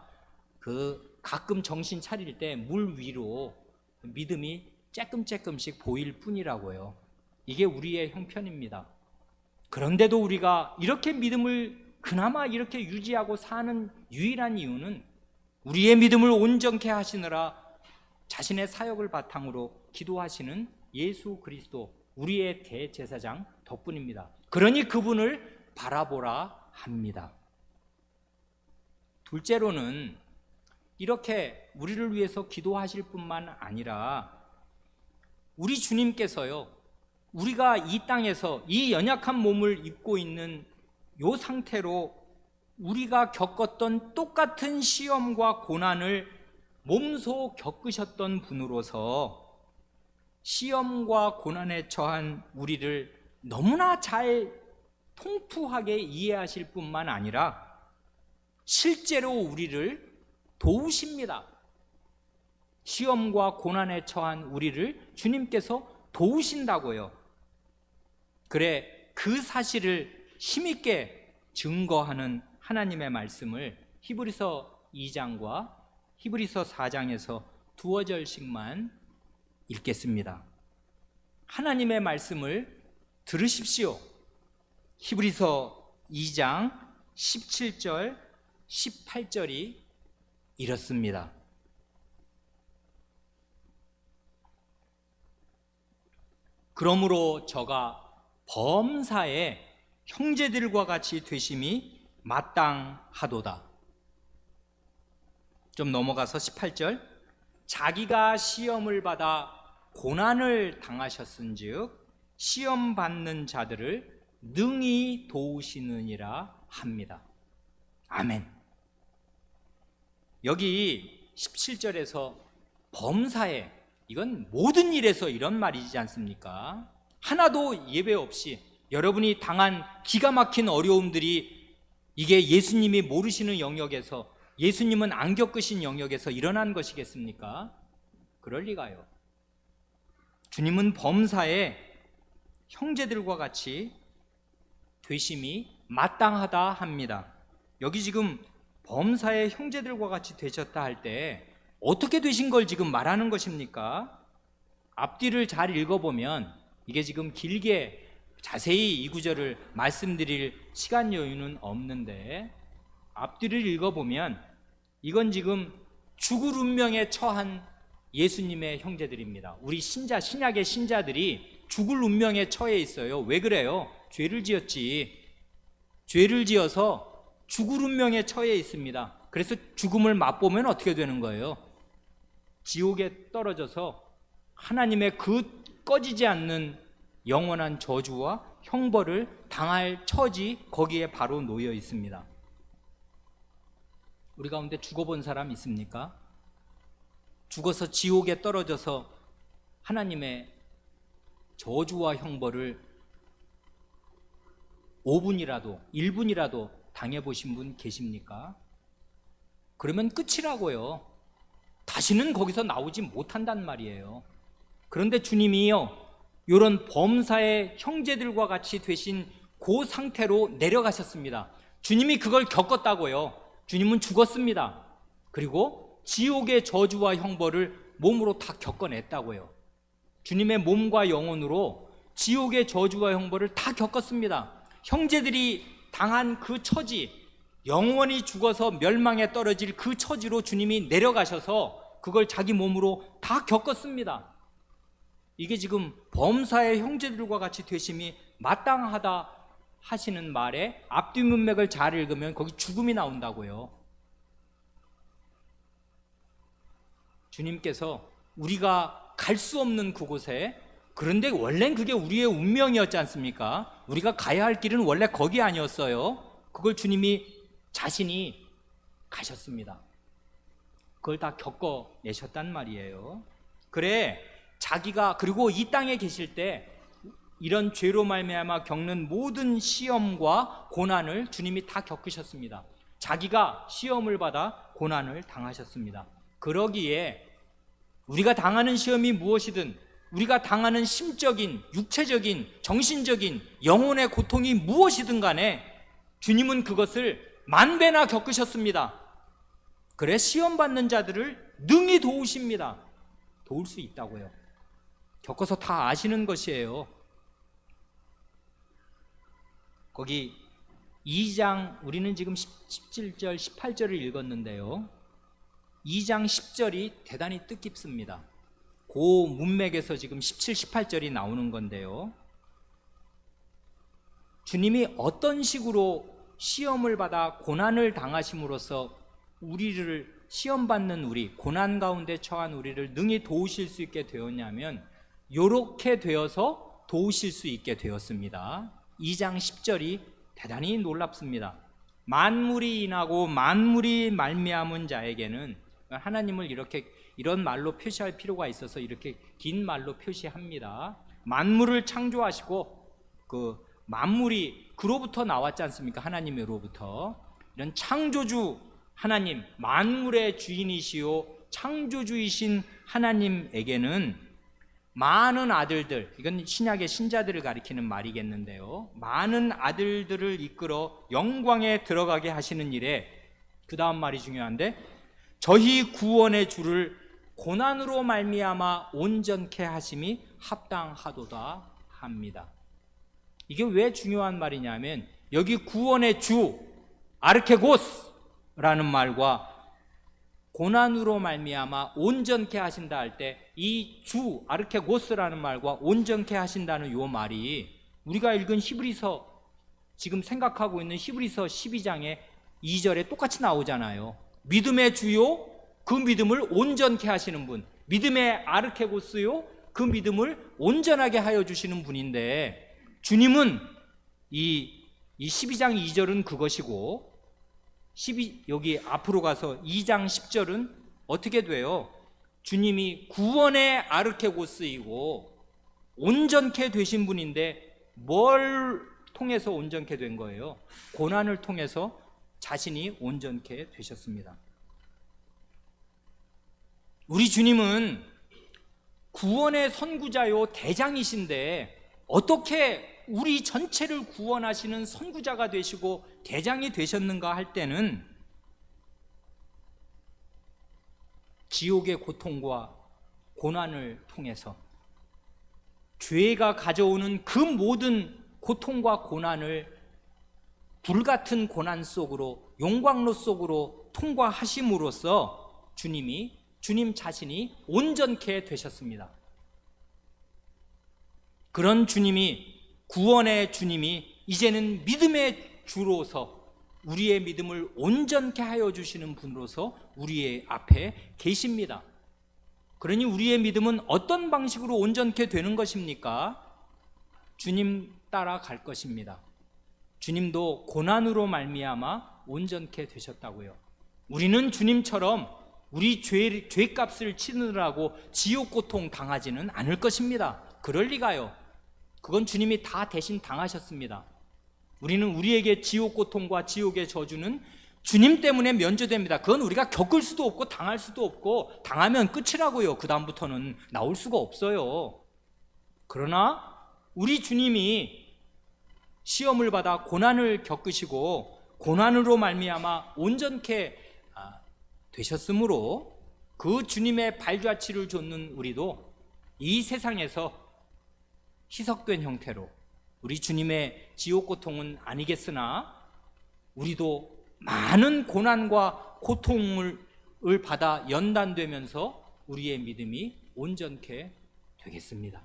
가끔 정신 차릴 때 물 위로 믿음이 쬐끔쬐끔씩 보일 뿐이라고요. 이게 우리의 형편입니다. 그런데도 우리가 이렇게 믿음을 그나마 이렇게 유지하고 사는 유일한 이유는 우리의 믿음을 온전케 하시느라 자신의 사역을 바탕으로 기도하시는 예수 그리스도, 우리의 대제사장 덕분입니다. 그러니 그분을 바라보라 합니다. 둘째로는, 이렇게 우리를 위해서 기도하실 뿐만 아니라 우리 주님께서요, 우리가 이 땅에서 이 연약한 몸을 입고 있는 이 상태로 우리가 겪었던 똑같은 시험과 고난을 몸소 겪으셨던 분으로서 시험과 고난에 처한 우리를 너무나 잘 통투하게 이해하실 뿐만 아니라 실제로 우리를 도우십니다. 시험과 고난에 처한 우리를 주님께서 도우신다고요. 그래, 그 사실을 힘있게 증거하는 하나님의 말씀을 히브리서 2장과 히브리서 4장에서 두어 절씩만 읽겠습니다. 하나님의 말씀을 들으십시오. 히브리서 2장 17절 18절이 이렇습니다. 그러므로 저가 범사에 형제들과 같이 되심이 마땅하도다. 좀 넘어가서 18절, 자기가 시험을 받아 고난을 당하셨은즉 시험 받는 자들을 능히 도우시느니라 합니다. 아멘. 여기 17절에서 범사에, 이건 모든 일에서 이런 말이지 않습니까? 하나도 예외 없이 여러분이 당한 기가 막힌 어려움들이 이게 예수님이 모르시는 영역에서, 예수님은 안 겪으신 영역에서 일어난 것이겠습니까? 그럴 리가요. 주님은 범사에 형제들과 같이 되심이 마땅하다 합니다. 여기 지금 범사의 형제들과 같이 되셨다 할 때 어떻게 되신 걸 지금 말하는 것입니까? 앞뒤를 잘 읽어보면, 이게 지금 길게 자세히 이 구절을 말씀드릴 시간 여유는 없는데, 앞뒤를 읽어보면 이건 지금 죽을 운명에 처한 예수님의 형제들입니다. 우리 신약의 신자들이 죽을 운명에 처해 있어요. 왜 그래요? 죄를 지었지. 죄를 지어서 죽을 운명에 처해 있습니다. 그래서 죽음을 맛보면 어떻게 되는 거예요? 지옥에 떨어져서 하나님의 그 꺼지지 않는 영원한 저주와 형벌을 당할 처지, 거기에 바로 놓여 있습니다. 우리 가운데 죽어본 사람 있습니까? 죽어서 지옥에 떨어져서 하나님의 저주와 형벌을 5분이라도 1분이라도 당해보신 분 계십니까? 그러면 끝이라고요. 다시는 거기서 나오지 못한단 말이에요. 그런데 주님이요, 이런 범사의 형제들과 같이 되신 그 상태로 내려가셨습니다. 주님이 그걸 겪었다고요. 주님은 죽었습니다. 그리고 지옥의 저주와 형벌을 몸으로 다 겪어냈다고요. 주님의 몸과 영혼으로 지옥의 저주와 형벌을 다 겪었습니다. 형제들이 당한 그 처지, 영원히 죽어서 멸망에 떨어질 그 처지로 주님이 내려가셔서 그걸 자기 몸으로 다 겪었습니다. 이게 지금 범사의 형제들과 같이 되심이 마땅하다 하시는 말에 앞뒤 문맥을 잘 읽으면 거기 죽음이 나온다고요. 주님께서 우리가 갈 수 없는 그곳에, 그런데 원래는 그게 우리의 운명이었지 않습니까? 우리가 가야 할 길은 원래 거기 아니었어요. 그걸 주님이 자신이 가셨습니다. 그걸 다 겪어내셨단 말이에요. 그래, 자기가, 그리고 이 땅에 계실 때 이런 죄로 말미암아 겪는 모든 시험과 고난을 주님이 다 겪으셨습니다. 자기가 시험을 받아 고난을 당하셨습니다. 그러기에 우리가 당하는 시험이 무엇이든, 우리가 당하는 심적인, 육체적인, 정신적인, 영혼의 고통이 무엇이든 간에 주님은 그것을 만배나 겪으셨습니다. 그래 시험 받는 자들을 능히 도우십니다. 도울 수 있다고요. 겪어서 다 아시는 것이에요. 거기 2장, 우리는 지금 17절, 18절을 읽었는데요. 2장 10절이 대단히 뜻깊습니다. 그 문맥에서 지금 17, 18절이 나오는 건데요. 주님이 어떤 식으로 시험을 받아 고난을 당하심으로써 우리를, 시험받는 우리, 고난 가운데 처한 우리를 능히 도우실 수 있게 되었냐면 요렇게 되어서 도우실 수 있게 되었습니다. 2장 10절이 대단히 놀랍습니다. 만물이 인하고 만물이 말미암은 자에게는, 하나님을 이렇게 이런 말로 표시할 필요가 있어서 이렇게 긴 말로 표시합니다. 만물을 창조하시고 그 만물이 그로부터 나왔지 않습니까? 하나님으로부터. 이런 창조주 하나님, 만물의 주인이시요 창조주이신 하나님에게는 많은 아들들, 이건 신약의 신자들을 가리키는 말이겠는데요, 많은 아들들을 이끌어 영광에 들어가게 하시는 일에, 그 다음 말이 중요한데, 저희 구원의 주를 고난으로 말미암아 온전케 하심이 합당하도다 합니다. 이게 왜 중요한 말이냐면, 여기 구원의 주 아르케고스라는 말과 고난으로 말미암아 온전케 하신다 할 때, 이 주 아르케고스라는 말과 온전케 하신다는 요 말이 우리가 읽은 히브리서, 지금 생각하고 있는 히브리서 12장의 2절에 똑같이 나오잖아요. 믿음의 주요, 그 믿음을 온전케 하시는 분, 믿음의 아르케고스요, 그 믿음을 온전하게 하여 주시는 분인데, 주님은 이 12장 2절은 그것이고, 여기 앞으로 가서 2장 10절은 어떻게 돼요? 주님이 구원의 아르케고스이고 온전케 되신 분인데 뭘 통해서 온전케 된 거예요? 고난을 통해서 자신이 온전케 되셨습니다. 우리 주님은 구원의 선구자요 대장이신데 어떻게 우리 전체를 구원하시는 선구자가 되시고 대장이 되셨는가 할 때는 지옥의 고통과 고난을 통해서 죄가 가져오는 그 모든 고통과 고난을 불같은 고난 속으로, 용광로 속으로 통과하심으로써 주님 자신이 온전케 되셨습니다. 그런 주님이, 구원의 주님이 이제는 믿음의 주로서 우리의 믿음을 온전케 하여 주시는 분으로서 우리의 앞에 계십니다. 그러니 우리의 믿음은 어떤 방식으로 온전케 되는 것입니까? 주님 따라갈 것입니다. 주님도 고난으로 말미암아 온전케 되셨다고요. 우리는 주님처럼 우리 죄값을 치느라고 지옥 고통 당하지는 않을 것입니다. 그럴 리가요. 그건 주님이 다 대신 당하셨습니다. 우리는 우리에게 지옥 고통과 지옥의 저주는 주님 때문에 면제됩니다. 그건 우리가 겪을 수도 없고 당할 수도 없고, 당하면 끝이라고요. 그 다음부터는 나올 수가 없어요. 그러나 우리 주님이 시험을 받아 고난을 겪으시고 고난으로 말미암아 온전케 되셨으므로 그 주님의 발자취를 좇는 우리도 이 세상에서 희석된 형태로, 우리 주님의 지옥 고통은 아니겠으나 우리도 많은 고난과 고통을 받아 연단되면서 우리의 믿음이 온전케 되겠습니다.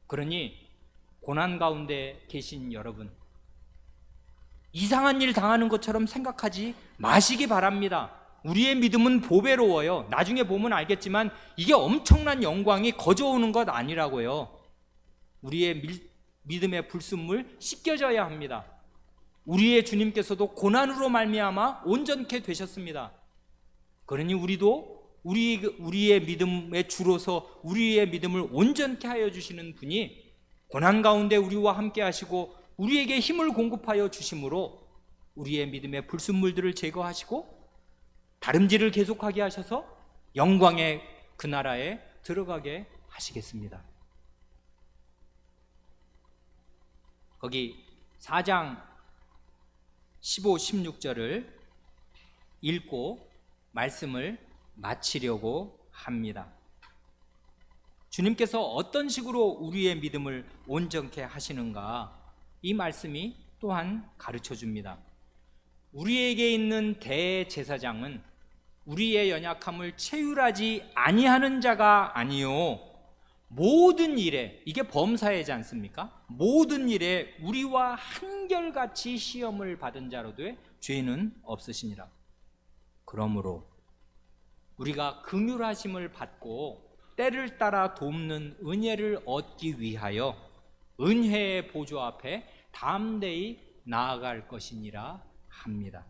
그러니 고난 가운데 계신 여러분, 이상한 일 당하는 것처럼 생각하지 마시기 바랍니다. 우리의 믿음은 보배로워요. 나중에 보면 알겠지만 이게 엄청난 영광이 거저오는 것 아니라고요. 우리의 믿음의 불순물 씻겨져야 합니다. 우리의 주님께서도 고난으로 말미암아 온전케 되셨습니다. 그러니 우리도 우리의 믿음의 주로서 우리의 믿음을 온전케 하여 주시는 분이 고난 가운데 우리와 함께 하시고 우리에게 힘을 공급하여 주심으로 우리의 믿음의 불순물들을 제거하시고 다름질을 계속하게 하셔서 영광의 그 나라에 들어가게 하시겠습니다. 거기 4장 15, 16절을 읽고 말씀을 마치려고 합니다. 주님께서 어떤 식으로 우리의 믿음을 온전케 하시는가, 이 말씀이 또한 가르쳐 줍니다. 우리에게 있는 대제사장은 우리의 연약함을 체휼하지 아니하는 자가 아니요 모든 일에, 이게 범사이지 않습니까? 모든 일에 우리와 한결같이 시험을 받은 자로되 죄는 없으시니라. 그러므로 우리가 긍휼하심을 받고 때를 따라 돕는 은혜를 얻기 위하여 은혜의 보좌 앞에 담대히 나아갈 것이니라 합니다.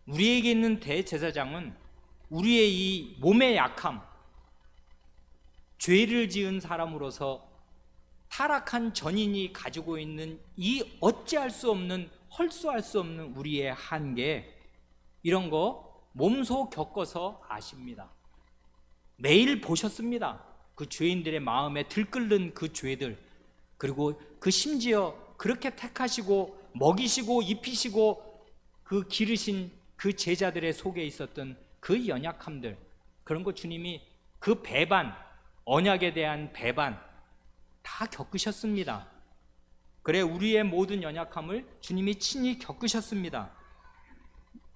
우리에게 있는 대제사장은 우리의 이 몸의 약함, 죄를 지은 사람으로서 타락한 전인이 가지고 있는 이 어찌할 수 없는, 헐수할 수 없는 우리의 한계, 이런 거 몸소 겪어서 아십니다. 매일 보셨습니다. 그 죄인들의 마음에 들끓는 그 죄들, 그리고 그 심지어 그렇게 택하시고 먹이시고 입히시고 그 기르신 그 제자들의 속에 있었던 그 연약함들, 그런 거 주님이 그 배반, 언약에 대한 배반 다 겪으셨습니다. 그래 우리의 모든 연약함을 주님이 친히 겪으셨습니다.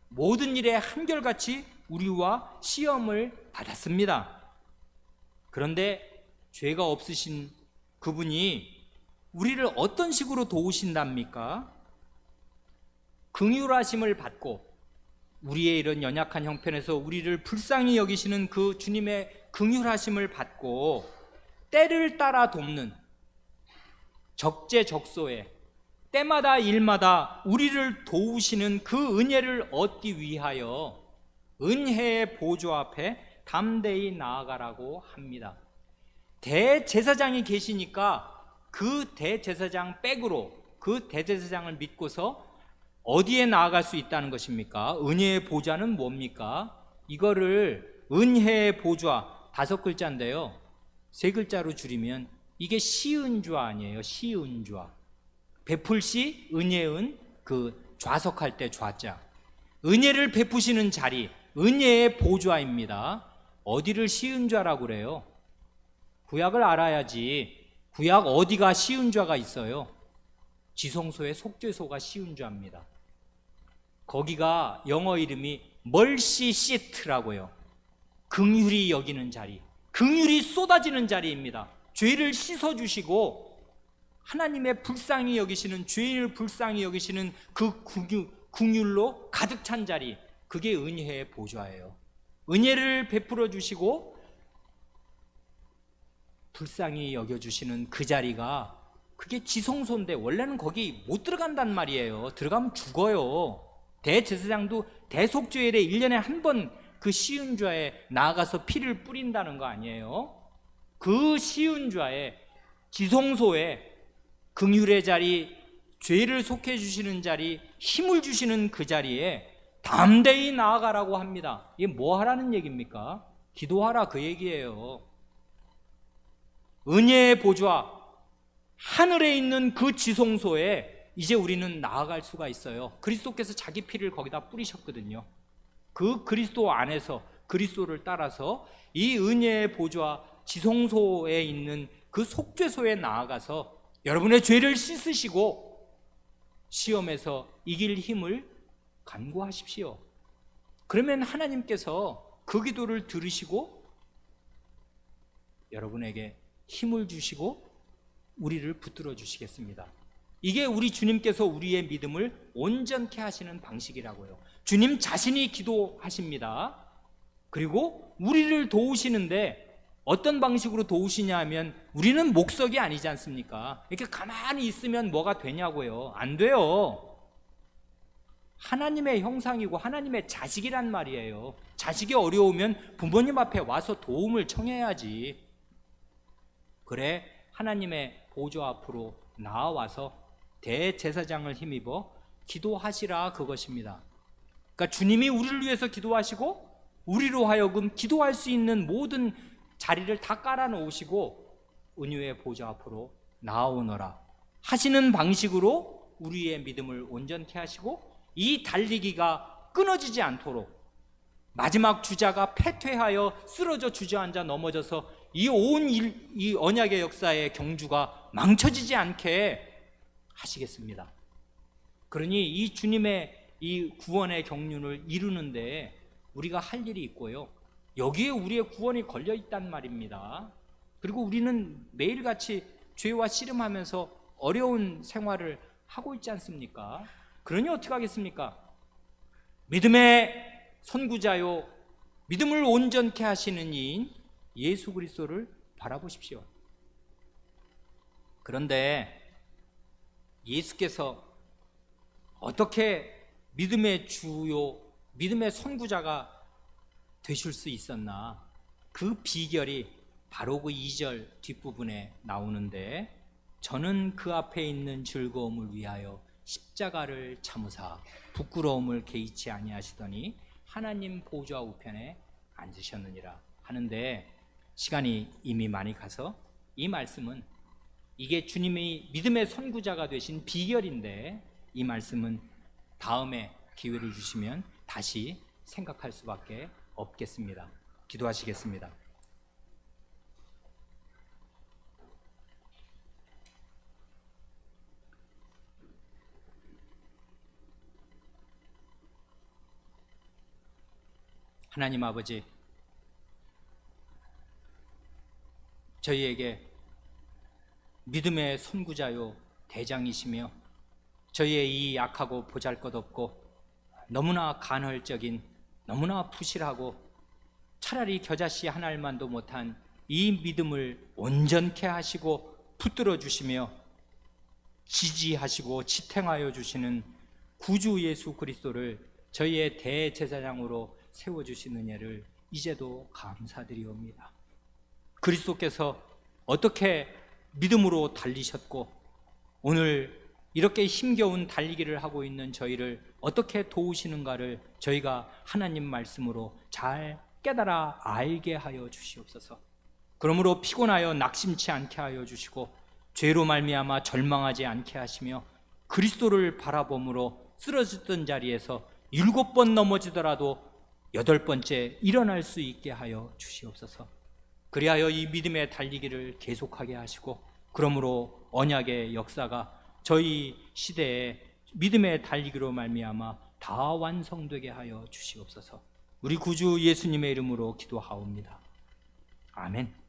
모든 일에 한결같이 우리와 시험을 받았습니다. 그런데 죄가 없으신 그분이 우리를 어떤 식으로 도우신답니까? 긍휼하심을 받고 우리의 이런 연약한 형편에서 우리를 불쌍히 여기시는 그 주님의 긍휼하심을 받고 때를 따라 돕는, 적재적소에 때마다 일마다 우리를 도우시는 그 은혜를 얻기 위하여 은혜의 보좌 앞에 담대히 나아가라고 합니다. 대제사장이 계시니까 그 대제사장 백으로, 그 대제사장을 믿고서 어디에 나아갈 수 있다는 것입니까? 은혜의 보좌는 뭡니까? 이거를 은혜의 보좌 5글자인데요, 3글자로 줄이면 이게 시은좌 아니에요? 시은좌. 베풀시, 은혜은, 그 좌석할 때 좌자. 은혜를 베푸시는 자리, 은혜의 보좌입니다. 어디를 시은좌라고 그래요? 구약을 알아야지. 구약 어디가 시은좌가 있어요? 지성소의 속죄소가 시은좌입니다. 거기가 영어 이름이 멀시 시트라고요. 긍휼히 여기는 자리, 긍휼이 쏟아지는 자리입니다. 죄를 씻어주시고 하나님의 불쌍히 여기시는, 죄인을 불쌍히 여기시는 그 긍휼로 가득 찬 자리, 그게 은혜의 보좌예요. 은혜를 베풀어 주시고 불쌍히 여겨주시는 그 자리가, 그게 지성소인데 원래는 거기 못 들어간단 말이에요. 들어가면 죽어요. 대제사장도 대속죄일에 1년에 한 번 그 시은좌에 나아가서 피를 뿌린다는 거 아니에요? 그 시은좌에, 지성소에, 긍휼의 자리, 죄를 속해 주시는 자리, 힘을 주시는 그 자리에 담대히 나아가라고 합니다. 이게 뭐 하라는 얘기입니까? 기도하라, 그 얘기예요. 은혜의 보좌, 하늘에 있는 그 지성소에 이제 우리는 나아갈 수가 있어요. 그리스도께서 자기 피를 거기다 뿌리셨거든요. 그 그리스도 안에서, 그리스도를 따라서 이 은혜의 보좌 지성소에 있는 그 속죄소에 나아가서 여러분의 죄를 씻으시고 시험에서 이길 힘을 간구하십시오. 그러면 하나님께서 그 기도를 들으시고 여러분에게 힘을 주시고 우리를 붙들어 주시겠습니다. 이게 우리 주님께서 우리의 믿음을 온전케 하시는 방식이라고요. 주님 자신이 기도하십니다. 그리고 우리를 도우시는데 어떤 방식으로 도우시냐 하면, 우리는 목석이 아니지 않습니까? 이렇게 가만히 있으면 뭐가 되냐고요. 안 돼요. 하나님의 형상이고 하나님의 자식이란 말이에요. 자식이 어려우면 부모님 앞에 와서 도움을 청해야지. 그래, 하나님의 보좌 앞으로 나와서 대제사장을 힘입어 기도하시라, 그것입니다. 그러니까 주님이 우리를 위해서 기도하시고 우리로 하여금 기도할 수 있는 모든 자리를 다 깔아놓으시고 은혜의 보좌 앞으로 나아오너라 하시는 방식으로 우리의 믿음을 온전케 하시고, 이 달리기가 끊어지지 않도록, 마지막 주자가 패퇴하여 쓰러져 주저앉아 넘어져서 이 언약의 역사의 경주가 망쳐지지 않게 하시겠습니다. 그러니 이 주님의 이 구원의 경륜을 이루는데 우리가 할 일이 있고요, 여기에 우리의 구원이 걸려 있단 말입니다. 그리고 우리는 매일같이 죄와 씨름하면서 어려운 생활을 하고 있지 않습니까? 그러니 어떻게 하겠습니까? 믿음의 선구자요, 믿음을 온전케 하시는 이인 예수 그리스도를 바라보십시오. 그런데 예수께서 어떻게 믿음의 주요, 믿음의 선구자가 되실 수 있었나? 그 비결이 바로 그 2절 뒷부분에 나오는데, 저는 그 앞에 있는 즐거움을 위하여 십자가를 참으사 부끄러움을 개의치 아니하시더니 하나님 보좌 우편에 앉으셨느니라 하는데, 시간이 이미 많이 가서 이 말씀은, 이게 주님이 믿음의 선구자가 되신 비결인데, 이 말씀은 다음에 기회를 주시면 다시 생각할 수밖에 없겠습니다. 기도하시겠습니다. 하나님 아버지, 저희에게 믿음의 선구자요 대장이시며 저희의 이 약하고 보잘것없고 너무나 간헐적인, 너무나 부실하고 차라리 겨자씨 한 알만도 못한 이 믿음을 온전케 하시고 붙들어 주시며 지지하시고 지탱하여 주시는 구주 예수 그리스도를 저희의 대제사장으로 세워주신 은혜를 이제도 감사드리옵니다. 그리스도께서 어떻게 믿음으로 달리셨고 오늘 이렇게 힘겨운 달리기를 하고 있는 저희를 어떻게 도우시는가를 저희가 하나님 말씀으로 잘 깨달아 알게 하여 주시옵소서. 그러므로 피곤하여 낙심치 않게 하여 주시고 죄로 말미암아 절망하지 않게 하시며 그리스도를 바라봄으로 쓰러졌던 자리에서 7번 넘어지더라도 8번째 일어날 수 있게 하여 주시옵소서. 그리하여 이 믿음의 달리기를 계속하게 하시고 그러므로 언약의 역사가 저희 시대에 믿음의 달리기로 말미암아 다 완성되게 하여 주시옵소서. 우리 구주 예수님의 이름으로 기도하옵니다. 아멘.